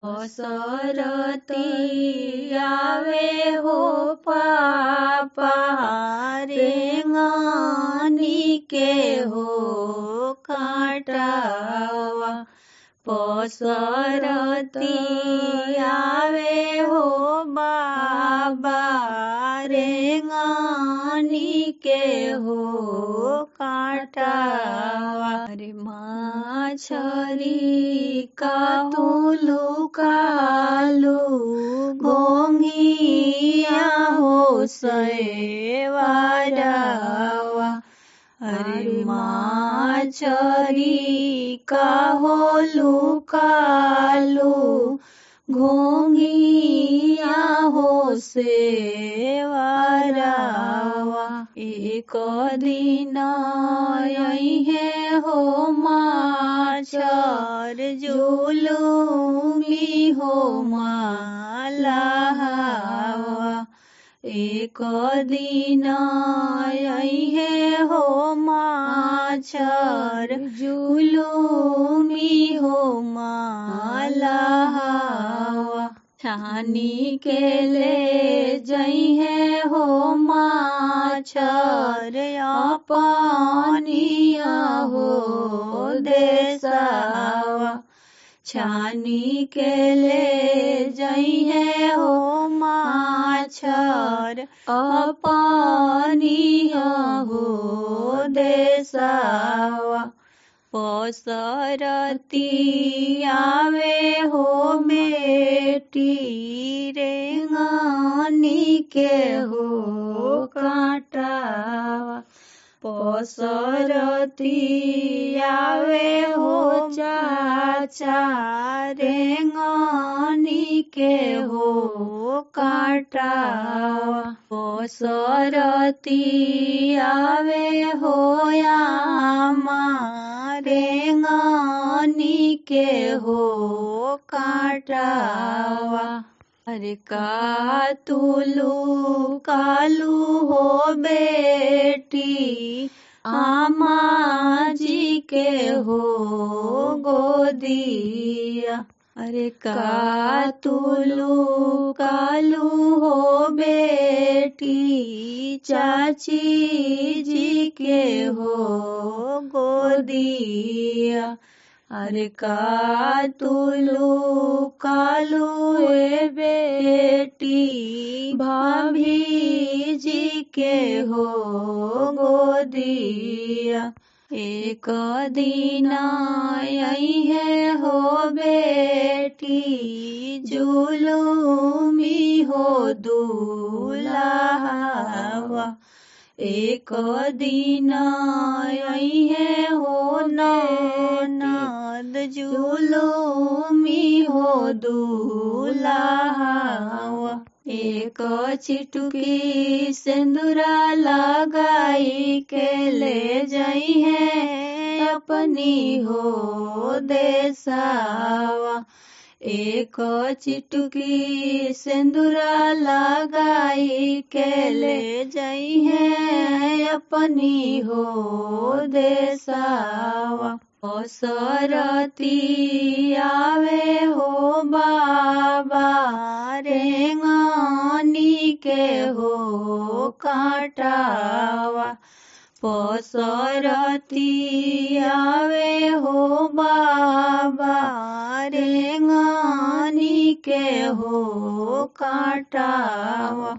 असरती आवे हो पापा रेंगानी के हो काटावा पसरती आवे हो बाबा रेंगानी के हो काटावा रे माछरी कातुलु कालु घोंघिया हो सैवारावा अरे माछरी काहोलु कालु घोंघिया हो सेवारावा एक दिन है हो माछर जुलुमी हो मालावा एक दिन है हो माछर जुलुमी हो मालावा छानी के ले जई है हो माछर अपनिया हो देसावा छानी के ले जई है हो माछर अपनिया हो देसावा पसरती आवे हो बेटी रेंगानी के हो काटावा पसरती आवे हो चाचा रेंगानी के हो काटावा पसरती आवे हो यामा रेंगानी के हो काटावा अरे कातुलु कालु हो बेटी आमा जी के हो गोदिया अरे कातुलु कालु हो बेटी चाची जी के हो गोदिया अरे कातुलु कालु ए बेटी भाभी जी के हो गोदिया एक दिन आई है हो बेटी जुलुमी हो दूल्हावा एक दिन आई है हो ननद जुलुमी हो दूल्हावा एक चिटुकी सिंदूरा लगाई के ले जाई है अपनी हो देसावा एक चिटुकी सिंदूरा लगाई के ले जाई है अपनी हो देसावा पसरती आवे हो बाबा रेंगानी के हो काटावा पसरती आवे हो बाबा रेंगानी के हो काटावा।